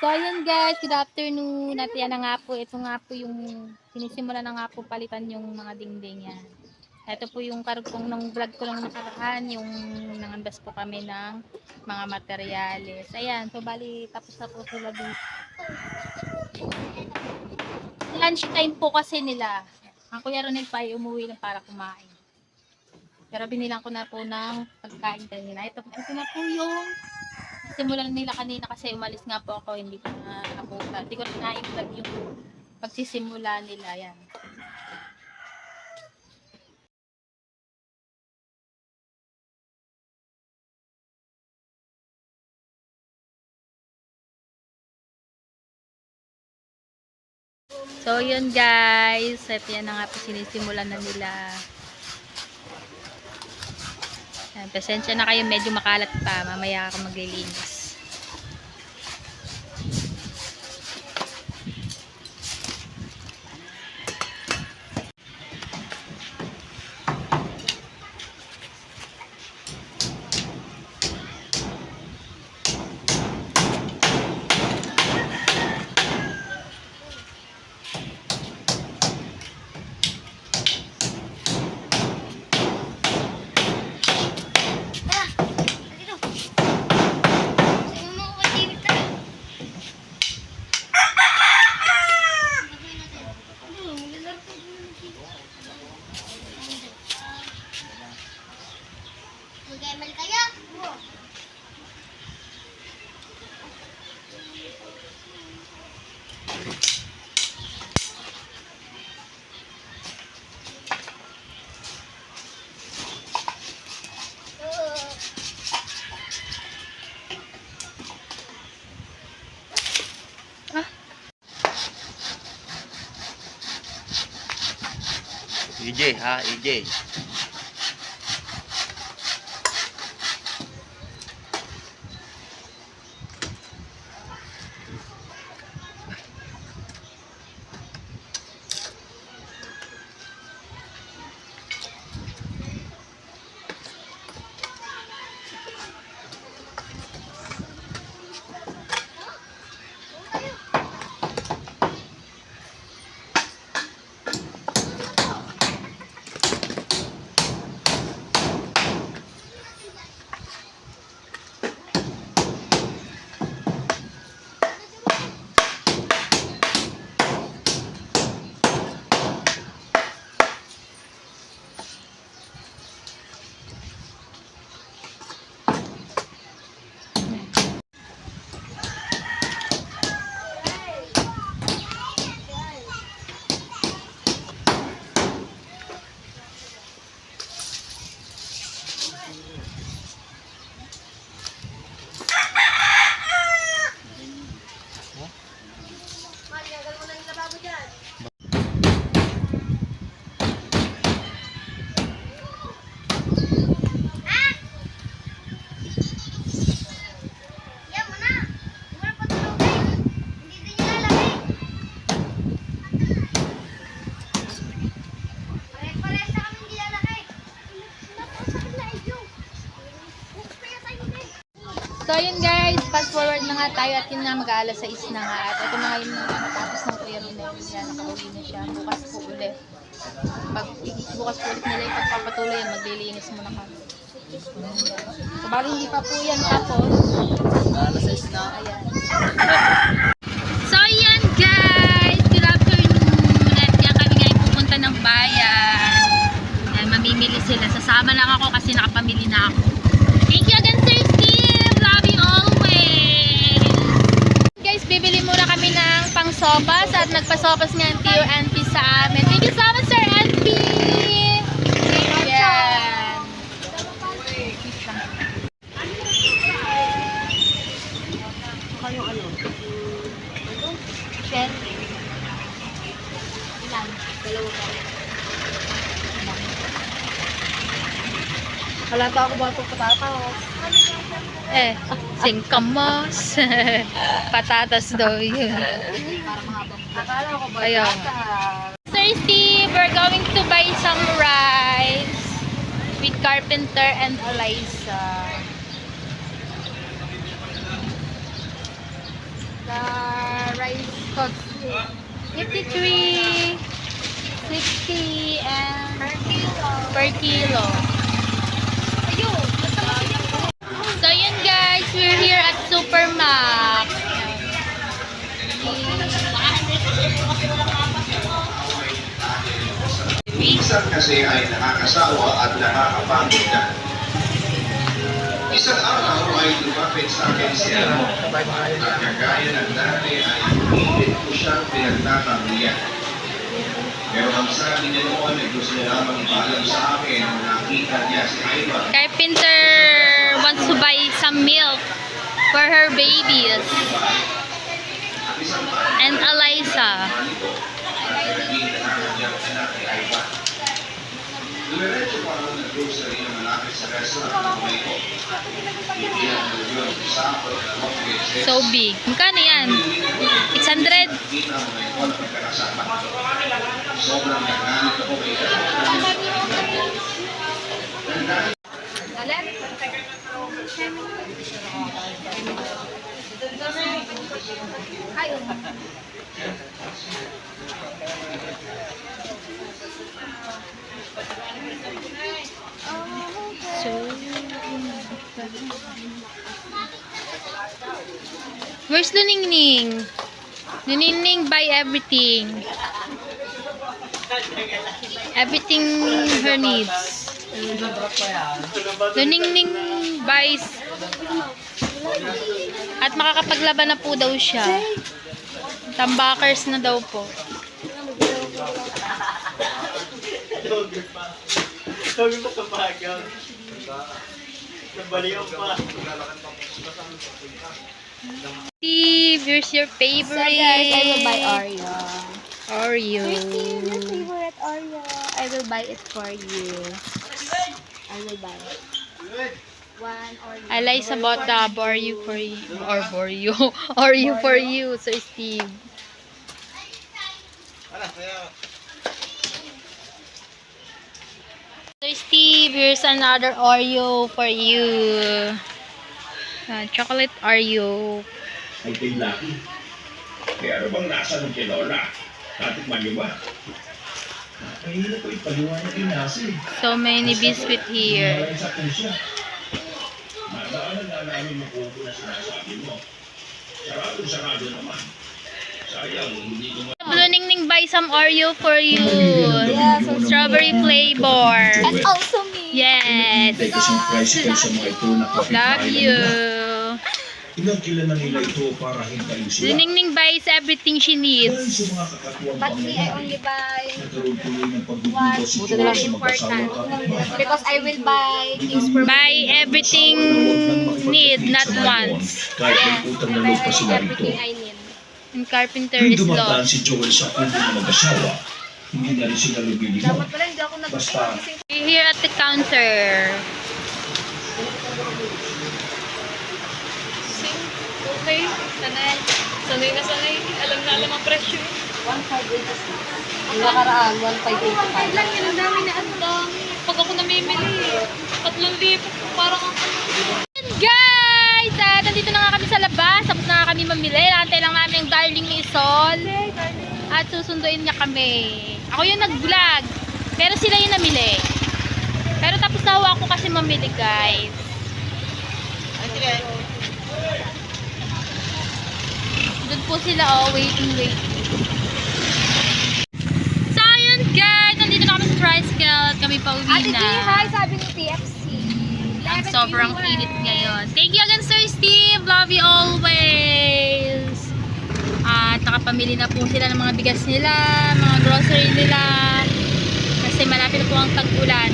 So, ayun guys, good afternoon. At yan na nga po, ito nga po yung sinisimula na nga po palitan yung mga dingding yan. Ito po yung karugtong ng vlog ko lang nakaraan, yung nangandas po kami ng mga materyales. Ayan, so bali tapos na po sila dito. Lunch time po kasi nila. Ang Kuya Ronel pa ay umuwi lang para kumain. Pero binilang ko na po ng pagkain kanina. Ito na po yung simulan nila kanina kasi umalis nga po ako, hindi ko na nabuka. Hindi ko na i-vlog yung pagsisimula nila. Yan. So, yun guys. At yan na nga po sinisimulan na nila. Yan, pasensya na kayo, medyo makalat pa. Mamaya ako maglilinis. EJ ha, EJ. So, yun guys, fast forward na nga tayo at yun nga mag-aalas 6 na nga. At ito na nga yung natapos ng Kuya Ronel. Yan, nakauwi na siya. Bukas po ulit. Bukas po ulit nila yung pagpapatuloy yan, maglilinis muna kami. So, bali hindi pa po yan tapos. Alas 6 na. Ayan. So, yan guys, good afternoon. At yan kami ngayon pupunta ng bayan. Yan, mamimili sila. Sasama lang ako kasi nakapamili na ako. Thank you again, Sir Steve. Love you always. Guys, bibili muna kami ng pang-sopas at nagpa-sopas nga ang Tio NP sa amin. Thank you so much, Sir NP. Yan. Kayo ano? Siyempre. Ilan? Dalawa pa. Halata ako ba ito patatas? Singkamos. Patatas daw yun. Para mahabang. Akala ko ba Ayaw. patatas? Sir Steve, we're going to buy some rice with Carpenter and Eliza. Na 53, 60, and Per kilo. per kilo. Ayun, basta masayang po. So yun guys, we're here at Supermac. Minsan kasi ay nakakasawa at nakakapagod na. Isang araw ay lumapit sa akin si Ano at kagaya ng dati ay pilit ko siyang pinagtatanggalian. Pero ang sabi niya noon ay gusto niya lamang ipaalam sa akin na nakita niya si Ivan. Carpenter wants to buy some milk for her babies. At isang araw And Eliza. nito at naging nakakanyang anak ni Ivan. Dumiretso pa ako ng grocery na malapit sa restaurant ng mga ito. Iyan mo yun, sample na mga beses. So big. Magkano yan? 600? Kita mo na ito na pagkakasama. Sobrang nagalit ako kay Alam? Ayun. So, where's Luningning? Luningning buy everything. Everything her needs. Luningning buys. At makakapaglaban na po daw siya. Tambakers na daw po. Sabi mo sa bagang. Nabaliw pa. Steve, here's your favorite. So guys, I will buy Oreo. Oreo. Christine, your favorite Oreo. I will buy it for you. I will buy it. One Oreo. Eliza bought the Oreo for you. Or Oreo. Oreo for you. So, Steve. So, Steve, here's another Oreo for you. Chocolate Oreo. Ay kay Lucky. Kaya ano bang nasa ng tinola? Tatikman niyo ba? Mahirap ko ipaliwanag yung nasa eh. So many biscuit here. Maraming sa puso. Madaanan na namin makuha na sinasabi mo. Sarado naman. Sayang, hindi ko Luningning buy some Oreo for you. Yeah, so Strawberry flavor. And also me. Yes. Tay kasing tricycle sa mga ito na Love you. Inagkila na nila ito para hintayin sila. Luningning buys everything she Dahil needs. sa mga kakatuwang But me, I pamilya, only buy nagkaroon tuloy ng one. pagdududa si Joel sa mag-asawa Important. Because I will buy things for Buy everything need, not once. Kahit may utang na loob pa sila rito. everything I need. And carpenter Tuwing is dumataan lost. si Joel sa kubo ng mag-asawa, hindi na rin sila lumilingon. Dapat pala hindi ako Basta, We're here at the counter. Okay, sanay. Sanay na sanay. Alam na alam ang presyo. 1,586. Ang nakaraan, 1,585. Lang yun, ang dami na ang dami. Pag ako namimili, 3,000. Parang ang Guys! Nandito na nga kami sa labas. Tapos na nga kami mamili. Nantay lang namin yung darling ni Isol. At susunduin niya kami. Ako yung nag-vlog. Pero sila yung namili. Pero tapos na ako kasi mamili, guys. Doon po sila, oh. Waiting. So, yun, guys. Nandito na kami sa tricycle. At kami pa uwi Ate G, na. hi, sabi ni TFC. Ang sobrang init ngayon. Thank you again, Sir Steve. Love you always. At nakapamili na po sila ng mga bigas nila, mga grocery nila. Kasi malapit na po ang tag-ulan.